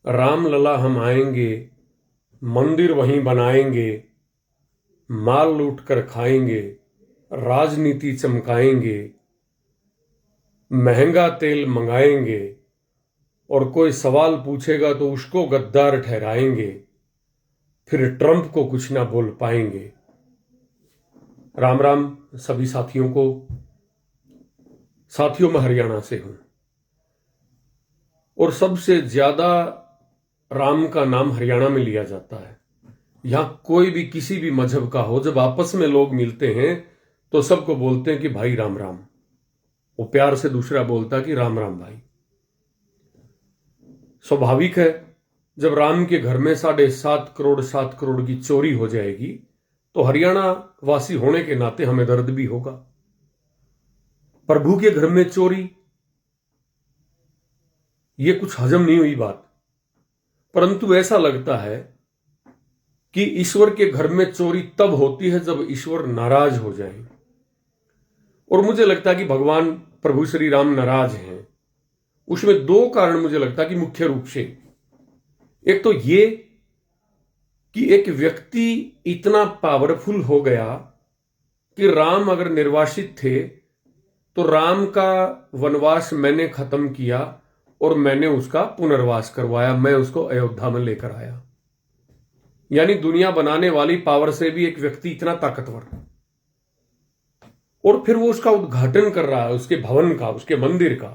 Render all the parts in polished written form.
राम लला हम आएंगे, मंदिर वहीं बनाएंगे, माल लूट कर खाएंगे, राजनीति चमकाएंगे, महंगा तेल मंगाएंगे, और कोई सवाल पूछेगा तो उसको गद्दार ठहराएंगे, फिर ट्रंप को कुछ ना बोल पाएंगे। राम राम सभी साथियों को। साथियों, मैं हरियाणा से हूं और सबसे ज्यादा राम का नाम हरियाणा में लिया जाता है। यहां कोई भी किसी भी मजहब का हो, जब आपस में लोग मिलते हैं तो सबको बोलते हैं कि भाई राम राम। वो प्यार से दूसरा बोलता कि राम राम भाई। स्वाभाविक है, जब राम के घर में 7.5 करोड़ की चोरी हो जाएगी तो हरियाणा वासी होने के नाते हमें दर्द भी होगा। प्रभु के घर में चोरी, ये कुछ हजम नहीं हुई बात। परंतु ऐसा लगता है कि ईश्वर के घर में चोरी तब होती है जब ईश्वर नाराज हो जाए। और मुझे लगता है कि भगवान प्रभु श्री राम नाराज हैं। उसमें दो कारण मुझे लगता है कि मुख्य रूप से। एक तो ये कि एक व्यक्ति इतना पावरफुल हो गया कि राम अगर निर्वासित थे तो राम का वनवास मैंने खत्म किया और मैंने उसका पुनर्वास करवाया, मैं उसको अयोध्या में लेकर आया। यानी दुनिया बनाने वाली पावर से भी एक व्यक्ति इतना ताकतवर, और फिर वो उसका उद्घाटन कर रहा है, उसके भवन का, उसके मंदिर का।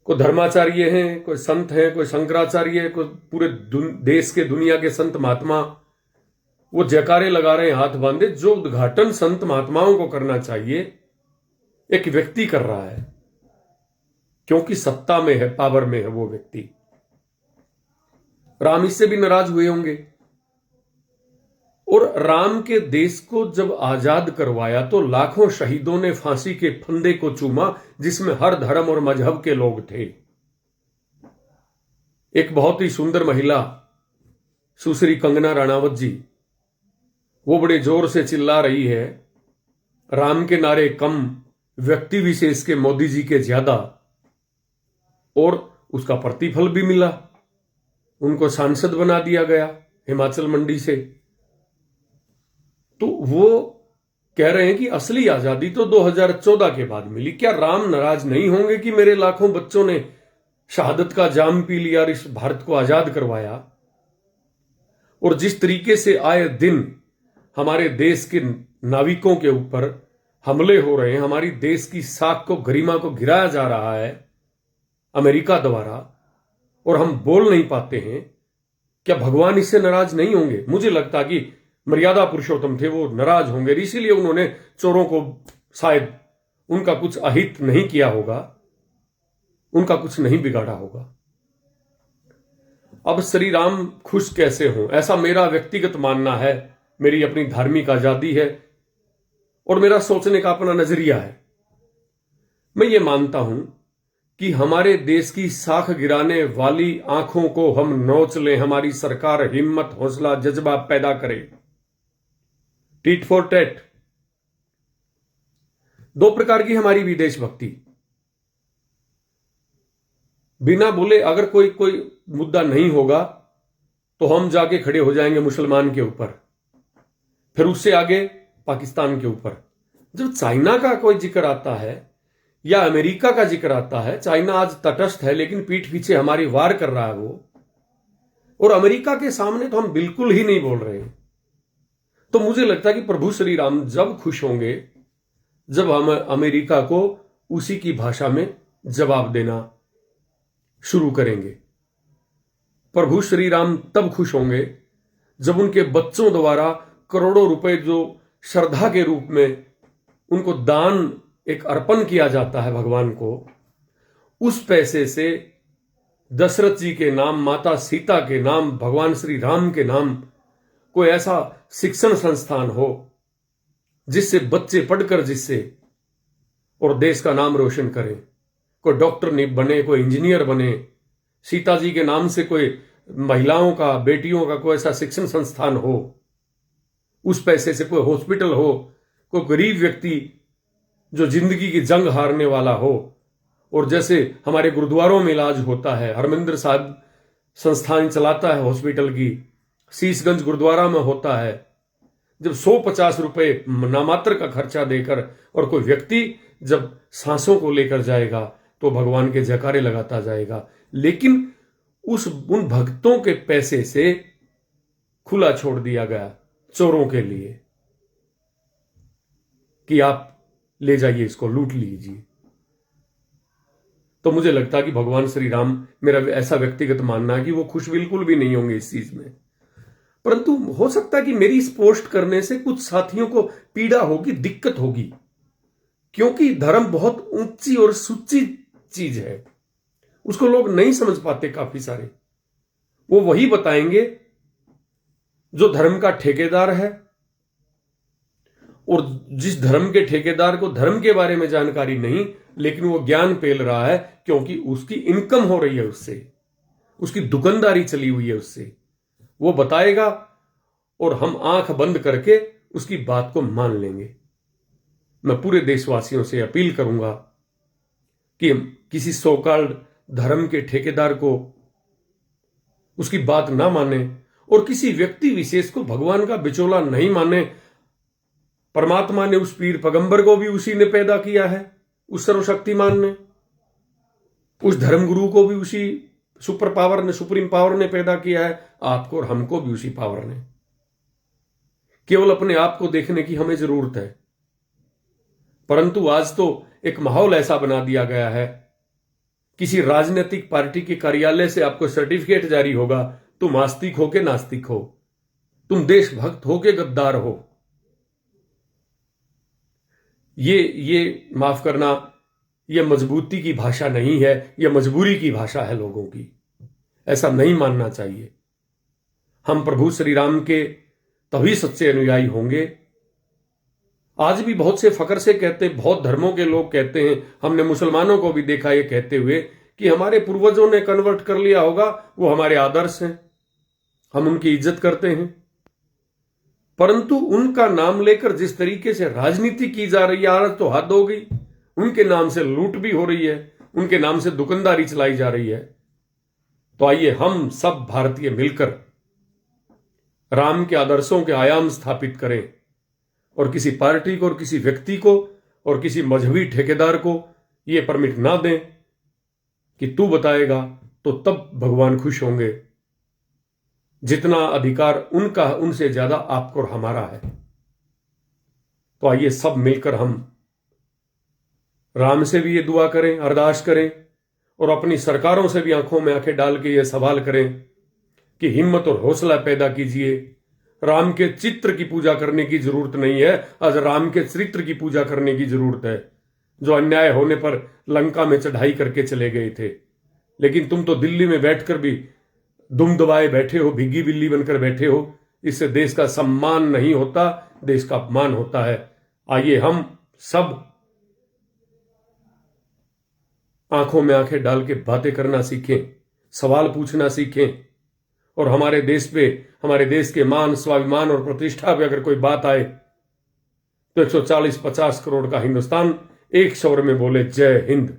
कोई धर्माचार्य हैं, कोई संत हैं, कोई शंकराचार्य है, कोई पूरे देश के दुनिया के संत महात्मा, वो जयकारे लगा रहे हैं हाथ बांधे। जो उद्घाटन संत महात्माओं को करना चाहिए एक व्यक्ति कर रहा है, क्योंकि सत्ता में है, पावर में है वो व्यक्ति। राम इससे भी नाराज हुए होंगे। और राम के देश को जब आजाद करवाया तो लाखों शहीदों ने फांसी के फंदे को चूमा, जिसमें हर धर्म और मजहब के लोग थे। एक बहुत ही सुंदर महिला सुश्री कंगना राणावत जी, वो बड़े जोर से चिल्ला रही है, राम के नारे कम, व्यक्ति विशेष के मोदी जी के ज्यादा। और उसका प्रतिफल भी मिला, उनको सांसद बना दिया गया हिमाचल मंडी से। तो वो कह रहे हैं कि असली आजादी तो 2014 के बाद मिली। क्या राम नाराज नहीं होंगे कि मेरे लाखों बच्चों ने शहादत का जाम पी लिया और इस भारत को आजाद करवाया? और जिस तरीके से आए दिन हमारे देश के नाविकों के ऊपर हमले हो रहे हैं, हमारी देश की साख को, गरिमा को गिराया जा रहा है अमेरिका द्वारा, और हम बोल नहीं पाते हैं, क्या भगवान इससे नाराज नहीं होंगे? मुझे लगता कि मर्यादा पुरुषोत्तम थे, वो नाराज होंगे, इसीलिए उन्होंने चोरों को, शायद उनका कुछ अहित नहीं किया होगा, उनका कुछ नहीं बिगाड़ा होगा। अब श्री राम खुश कैसे हों, ऐसा मेरा व्यक्तिगत मानना है। मेरी अपनी धार्मिक आजादी है और मेरा सोचने का अपना नजरिया है। मैं ये मानता हूं कि हमारे देश की साख गिराने वाली आंखों को हम नोच लें, हमारी सरकार हिम्मत, हौसला, जज्बा पैदा करे। Tit for tat. दो प्रकार की हमारी विदेश भक्ति। बिना बोले अगर कोई मुद्दा नहीं होगा तो हम जाके खड़े हो जाएंगे मुसलमान के ऊपर, फिर उससे आगे पाकिस्तान के ऊपर। जब चाइना का कोई जिक्र आता है या अमेरिका का जिक्र आता है, चाइना आज तटस्थ है लेकिन पीठ पीछे हमारी वार कर रहा है वो, और अमेरिका के सामने तो हम बिल्कुल ही नहीं बोल रहे। तो मुझे लगता है कि प्रभु श्री राम जब खुश होंगे जब हम अमेरिका को उसी की भाषा में जवाब देना शुरू करेंगे। प्रभु श्री राम तब खुश होंगे जब उनके बच्चों द्वारा करोड़ों रुपए जो श्रद्धा के रूप में उनको दान एक अर्पण किया जाता है भगवान को, उस पैसे से दशरथ जी के नाम, माता सीता के नाम, भगवान श्री राम के नाम कोई ऐसा शिक्षण संस्थान हो जिससे बच्चे पढ़कर जिससे और देश का नाम रोशन करें। कोई डॉक्टर नहीं बने, कोई इंजीनियर बने, सीता जी के नाम से कोई महिलाओं का, बेटियों का कोई ऐसा शिक्षण संस्थान हो, उस पैसे से कोई हॉस्पिटल हो, कोई गरीब व्यक्ति जो जिंदगी की जंग हारने वाला हो, और जैसे हमारे गुरुद्वारों में इलाज होता है, हरमिंदर साहब संस्थान चलाता है हॉस्पिटल की, शीशगंज गुरुद्वारा में होता है, जब 150 रुपए नामात्र का खर्चा देकर और कोई व्यक्ति जब सांसों को लेकर जाएगा तो भगवान के जयकारे लगाता जाएगा, लेकिन उन भक्तों के पैसे से खुला छोड़ दिया गया चोरों के लिए कि आप ले जाइए, इसको लूट लीजिए। तो मुझे लगता है कि भगवान श्री राम, मेरा ऐसा व्यक्तिगत मानना है कि वो खुश बिल्कुल भी नहीं होंगे इस चीज में। परंतु हो सकता है कि मेरी इस पोस्ट करने से कुछ साथियों को पीड़ा होगी, दिक्कत होगी, क्योंकि धर्म बहुत ऊंची और सुच्ची चीज है, उसको लोग नहीं समझ पाते। काफी सारे वो वही बताएंगे जो धर्म का ठेकेदार है, और जिस धर्म के ठेकेदार को धर्म के बारे में जानकारी नहीं, लेकिन वो ज्ञान पेल रहा है क्योंकि उसकी इनकम हो रही है उससे, उसकी दुकानदारी चली हुई है उससे, वो बताएगा और हम आंख बंद करके उसकी बात को मान लेंगे। मैं पूरे देशवासियों से अपील करूंगा कि किसी सोकॉल्ड धर्म के ठेकेदार को उसकी बात ना माने और किसी व्यक्ति विशेष को भगवान का बिचौला नहीं माने। परमात्मा ने उस पीर पैगंबर को भी उसी ने पैदा किया है, उस सर्वशक्तिमान ने, उस धर्मगुरु को भी उसी सुपर पावर ने, सुप्रीम पावर ने पैदा किया है, आपको और हमको भी उसी पावर ने। केवल अपने आप को देखने की हमें जरूरत है। परंतु आज तो एक माहौल ऐसा बना दिया गया है, किसी राजनीतिक पार्टी के कार्यालय से आपको सर्टिफिकेट जारी होगा, तुम आस्तिक हो के नास्तिक हो, तुम देशभक्त हो के गद्दार हो। ये माफ करना, ये मजबूती की भाषा नहीं है, यह मजबूरी की भाषा है लोगों की। ऐसा नहीं मानना चाहिए। हम प्रभु श्री राम के तभी सच्चे अनुयायी होंगे। आज भी बहुत से फकर से कहते हैं, बहुत धर्मों के लोग कहते हैं, हमने मुसलमानों को भी देखा ये कहते हुए कि हमारे पूर्वजों ने कन्वर्ट कर लिया होगा, वो हमारे आदर्श हैं, हम उनकी इज्जत करते हैं। परंतु उनका नाम लेकर जिस तरीके से राजनीति की जा रही है, आज तो हद हो गई। उनके नाम से लूट भी हो रही है, उनके नाम से दुकानदारी चलाई जा रही है। तो आइए हम सब भारतीय मिलकर राम के आदर्शों के आयाम स्थापित करें और किसी पार्टी को और किसी व्यक्ति को और किसी मजहबी ठेकेदार को यह परमिट ना दें कि तू बताएगा तो तब भगवान खुश होंगे। जितना अधिकार उनका, उनसे ज्यादा आपको और हमारा है। तो आइए सब मिलकर हम राम से भी ये दुआ करें, अरदास करें और अपनी सरकारों से भी आंखों में आंखें डाल के ये सवाल करें कि हिम्मत और हौसला पैदा कीजिए। राम के चित्र की पूजा करने की जरूरत नहीं है, आज राम के चरित्र की पूजा करने की जरूरत है। जो अन्याय होने पर लंका में चढ़ाई करके चले गए थे, लेकिन तुम तो दिल्ली में बैठकर भी दुम दबाए बैठे हो, भीगी बिल्ली बनकर बैठे हो। इससे देश का सम्मान नहीं होता, देश का अपमान होता है। आइए हम सब आंखों में आंखें डाल के बातें करना सीखें, सवाल पूछना सीखें और हमारे देश पे, हमारे देश के मान, स्वाभिमान और प्रतिष्ठा पे अगर कोई बात आए तो 140-50 करोड़ का हिंदुस्तान एक स्वर में बोले जय हिंद।